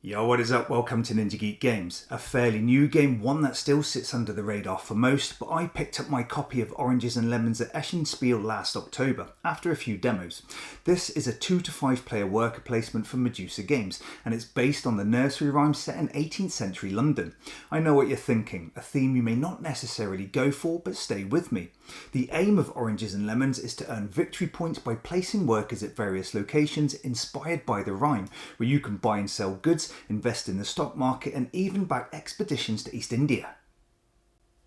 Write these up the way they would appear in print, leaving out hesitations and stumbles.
Yo, what is up? Welcome to Ninja Geek Games. A fairly new game, one that still sits under the radar for most, but I picked up my copy of Oranges and Lemons at Eschenspiel last October, after a few demos. This is a 2 to 5 player worker placement from Medusa Games, and it's based on the nursery rhyme set in 18th century London. I know what you're thinking, a theme you may not necessarily go for, but stay with me. The aim of Oranges and Lemons is to earn victory points by placing workers at various locations inspired by the rhyme, where you can buy and sell goods, invest in the stock market, and even back expeditions to East India.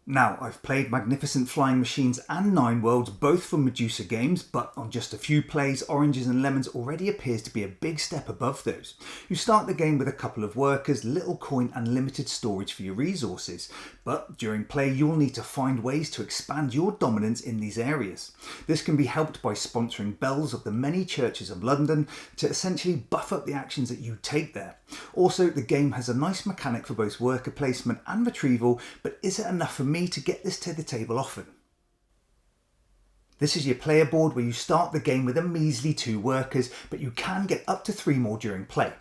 Now, I've played Magnificent Flying Machines and Nine Worlds, both from Medusa Games, but on just a few plays, Oranges and Lemons already appears to be a big step above those. You start the game with a couple of workers, little coin and limited storage for your resources, but during play you'll need to find ways to expand your dominance in these areas. This can be helped by sponsoring bells of the many churches of London to essentially buff up the actions that you take there. Also, the game has a nice mechanic for both worker placement and retrieval, but is it enough for me to get this to the table often? This is your player board where you start the game with a measly 2 workers, but you can get up to 3 more during play.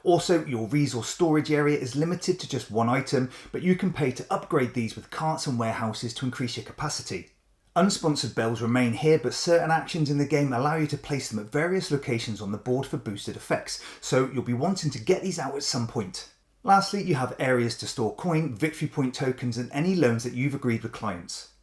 Also, your resource storage area is limited to just 1 item, but you can pay to upgrade these with carts and warehouses to increase your capacity. Unsponsored bells remain here, but certain actions in the game allow you to place them at various locations on the board for boosted effects, so you'll be wanting to get these out at some point. Lastly, you have areas to store coin, victory point tokens and any loans that you've agreed with clients.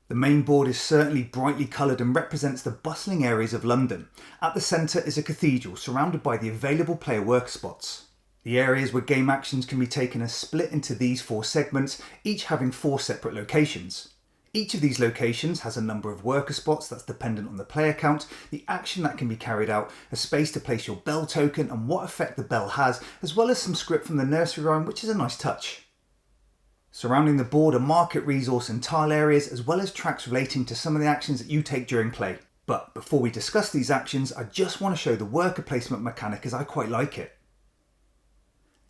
The main board is certainly brightly coloured and represents the bustling areas of London. At the centre is a cathedral surrounded by the available player work spots. The areas where game actions can be taken are split into these 4 segments, each having 4 separate locations. Each of these locations has a number of worker spots that's dependent on the player count, the action that can be carried out, a space to place your bell token and what effect the bell has, as well as some script from the nursery rhyme, which is a nice touch. Surrounding the board are market, resource and tile areas, as well as tracks relating to some of the actions that you take during play. But before we discuss these actions, I just want to show the worker placement mechanic as I quite like it.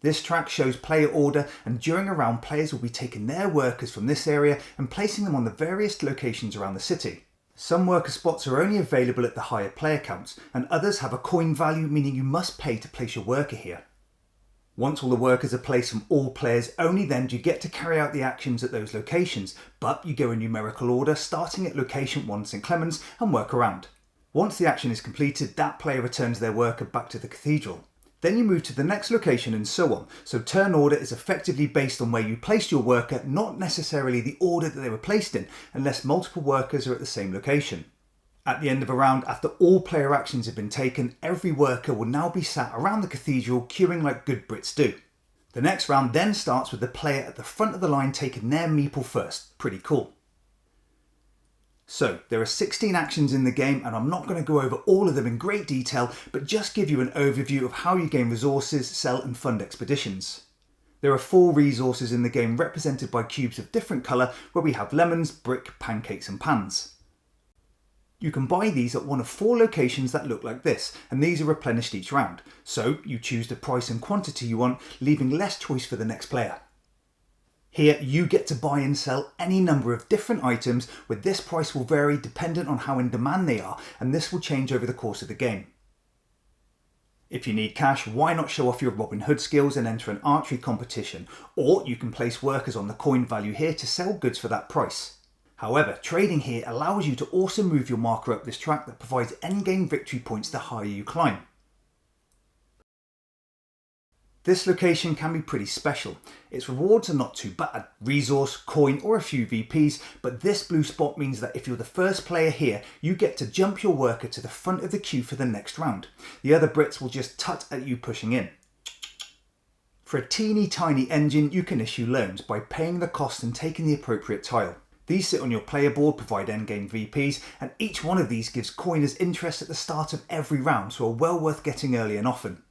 This track shows player order, and during a round players will be taking their workers from this area and placing them on the various locations around the city. Some worker spots are only available at the higher player counts, and others have a coin value, meaning you must pay to place your worker here. Once all the workers are placed from all players, only then do you get to carry out the actions at those locations, but you go in numerical order, starting at location 1 St Clements and work around. Once the action is completed, that player returns their worker back to the cathedral. Then you move to the next location and so on, so turn order is effectively based on where you placed your worker, not necessarily the order that they were placed in, unless multiple workers are at the same location. At the end of a round, after all player actions have been taken, every worker will now be sat around the cathedral queuing like good Brits do. The next round then starts with the player at the front of the line taking their meeple first. Pretty cool. So, there are 16 actions in the game, and I'm not going to go over all of them in great detail, but just give you an overview of how you gain resources, sell and fund expeditions. There are 4 resources in the game represented by cubes of different colour, where we have lemons, brick, pancakes and pans. You can buy these at one of 4 locations that look like this, and these are replenished each round, so you choose the price and quantity you want, leaving less choice for the next player. Here you get to buy and sell any number of different items, with this price will vary dependent on how in demand they are, and this will change over the course of the game. If you need cash, why not show off your Robin Hood skills and enter an archery competition, or you can place workers on the coin value here to sell goods for that price. However, trading here allows you to also move your marker up this track that provides endgame victory points the higher you climb. This location can be pretty special. Its rewards are not too bad, resource, coin or a few VPs, but this blue spot means that if you're the first player here, you get to jump your worker to the front of the queue for the next round. The other Brits will just tut at you pushing in. For a teeny tiny engine, you can issue loans by paying the cost and taking the appropriate tile. These sit on your player board, provide endgame VPs, and each one of these gives coin as interest at the start of every round, so are well worth getting early and often.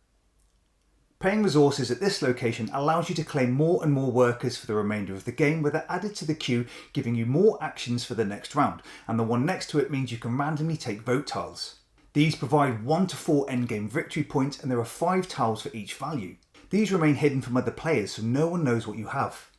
Paying resources at this location allows you to claim more and more workers for the remainder of the game, where they're added to the queue, giving you more actions for the next round, and the one next to it means you can randomly take vote tiles. These provide 1 to 4 endgame victory points, and there are 5 tiles for each value. These remain hidden from other players, so no one knows what you have.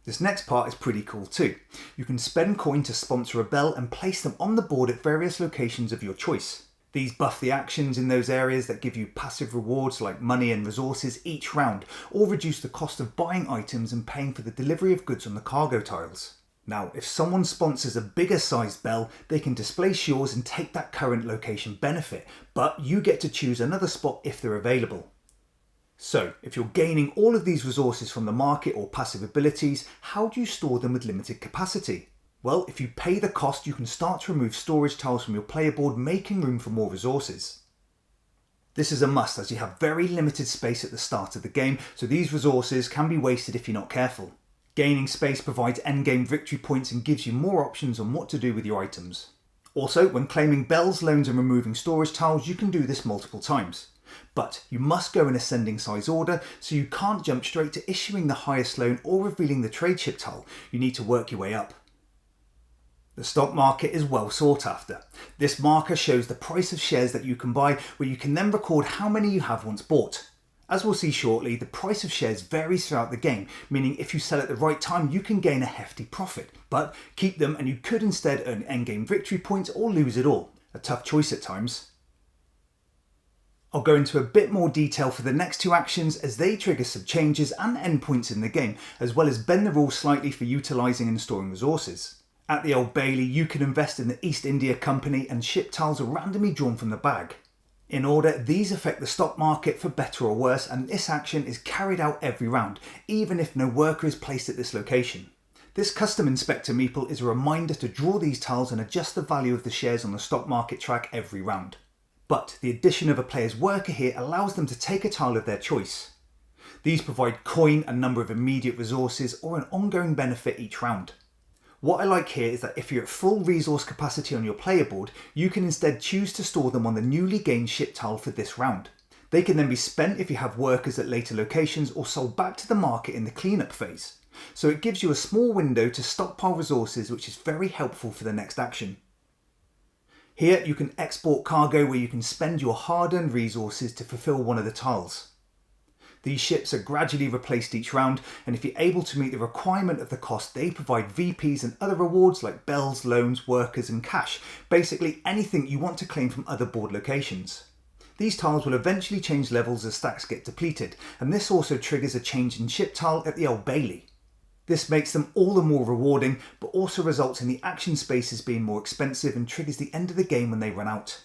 This next part is pretty cool too. You can spend coin to sponsor a bell and place them on the board at various locations of your choice. These buff the actions in those areas that give you passive rewards like money and resources each round, or reduce the cost of buying items and paying for the delivery of goods on the cargo tiles. Now, if someone sponsors a bigger sized bell, they can displace yours and take that current location benefit, but you get to choose another spot if they're available. So, if you're gaining all of these resources from the market or passive abilities, how do you store them with limited capacity? Well, if you pay the cost, you can start to remove storage tiles from your player board, making room for more resources. This is a must as you have very limited space at the start of the game, so these resources can be wasted if you're not careful. Gaining space provides endgame victory points and gives you more options on what to do with your items. Also, when claiming bells, loans and removing storage tiles, you can do this multiple times. But you must go in ascending size order, so you can't jump straight to issuing the highest loan or revealing the trade ship tile. You need to work your way up. The stock market is well sought after. This marker shows the price of shares that you can buy, where you can then record how many you have once bought. As we'll see shortly, the price of shares varies throughout the game, meaning if you sell at the right time you can gain a hefty profit, but keep them and you could instead earn endgame victory points or lose it all. A tough choice at times. I'll go into a bit more detail for the next two actions as they trigger some changes and endpoints in the game, as well as bend the rules slightly for utilising and storing resources. At the Old Bailey, you can invest in the East India Company and ship tiles are randomly drawn from the bag. In order, these affect the stock market for better or worse, and this action is carried out every round, even if no worker is placed at this location. This custom inspector meeple is a reminder to draw these tiles and adjust the value of the shares on the stock market track every round. But the addition of a player's worker here allows them to take a tile of their choice. These provide coin, a number of immediate resources, or an ongoing benefit each round. What I like here is that if you're at full resource capacity on your player board, you can instead choose to store them on the newly gained ship tile for this round. They can then be spent if you have workers at later locations or sold back to the market in the cleanup phase. So it gives you a small window to stockpile resources, which is very helpful for the next action. Here you can export cargo where you can spend your hard-earned resources to fulfill one of the tiles. These ships are gradually replaced each round, and if you're able to meet the requirement of the cost, they provide VPs and other rewards like bells, loans, workers and cash, basically anything you want to claim from other board locations. These tiles will eventually change levels as stacks get depleted, and this also triggers a change in ship tile at the Old Bailey. This makes them all the more rewarding, but also results in the action spaces being more expensive and triggers the end of the game when they run out.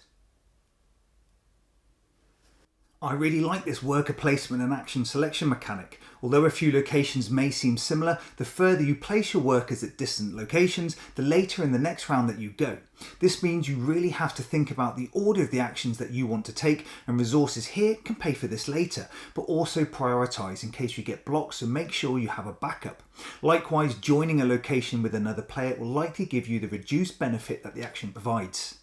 I really like this worker placement and action selection mechanic. Although a few locations may seem similar, the further you place your workers at distant locations, the later in the next round that you go. This means you really have to think about the order of the actions that you want to take, and resources here can pay for this later, but also prioritise in case you get blocked, so make sure you have a backup. Likewise, joining a location with another player will likely give you the reduced benefit that the action provides.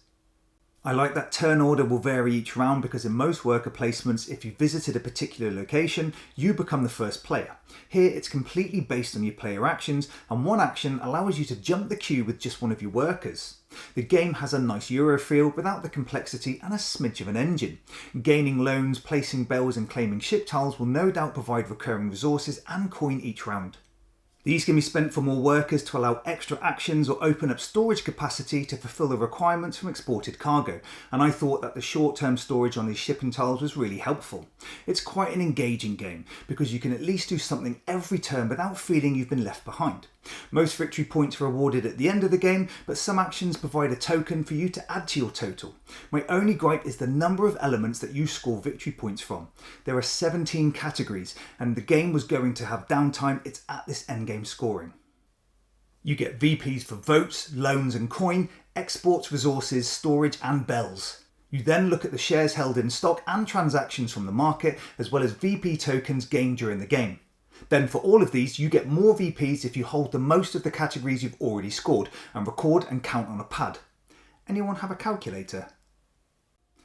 I like that turn order will vary each round because in most worker placements, if you visited a particular location, you become the first player. Here it's completely based on your player actions, and one action allows you to jump the queue with just one of your workers. The game has a nice Euro feel without the complexity and a smidge of an engine. Gaining loans, placing bells and claiming ship tiles will no doubt provide recurring resources and coin each round. These can be spent for more workers to allow extra actions or open up storage capacity to fulfill the requirements from exported cargo, and I thought that the short-term storage on these shipping tiles was really helpful. It's quite an engaging game because you can at least do something every turn without feeling you've been left behind. Most victory points are awarded at the end of the game, but some actions provide a token for you to add to your total. My only gripe is the number of elements that you score victory points from. There are 17 categories, and the game was going to have downtime. It's at this endgame scoring. You get VPs for votes, loans and coin, exports, resources, storage and bells. You then look at the shares held in stock and transactions from the market, as well as VP tokens gained during the game. Then for all of these, you get more VPs if you hold the most of the categories you've already scored and record and count on a pad. Anyone have a calculator?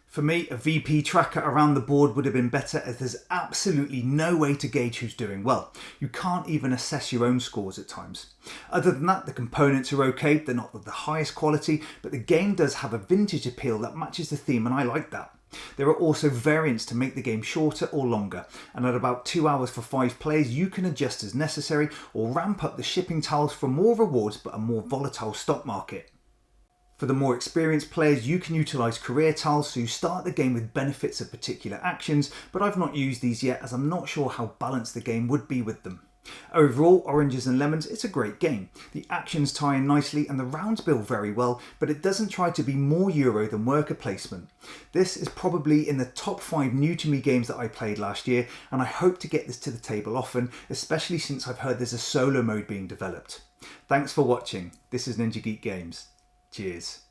For me, a VP tracker around the board would have been better, as there's absolutely no way to gauge who's doing well. You can't even assess your own scores at times. Other than that, the components are okay, they're not of the highest quality, but the game does have a vintage appeal that matches the theme, and I like that. There are also variants to make the game shorter or longer, and at about 2 hours for 5 players you can adjust as necessary or ramp up the shipping tiles for more rewards but a more volatile stock market. For the more experienced players, you can utilise career tiles so you start the game with benefits of particular actions, but I've not used these yet as I'm not sure how balanced the game would be with them. Overall, Oranges and Lemons, it's a great game. The actions tie in nicely and the rounds build very well, but it doesn't try to be more Euro than worker placement. This is probably in the top 5 new to me games that I played last year, and I hope to get this to the table often, especially since I've heard there's a solo mode being developed. Thanks for watching. This is Ninja Geek Games. Cheers.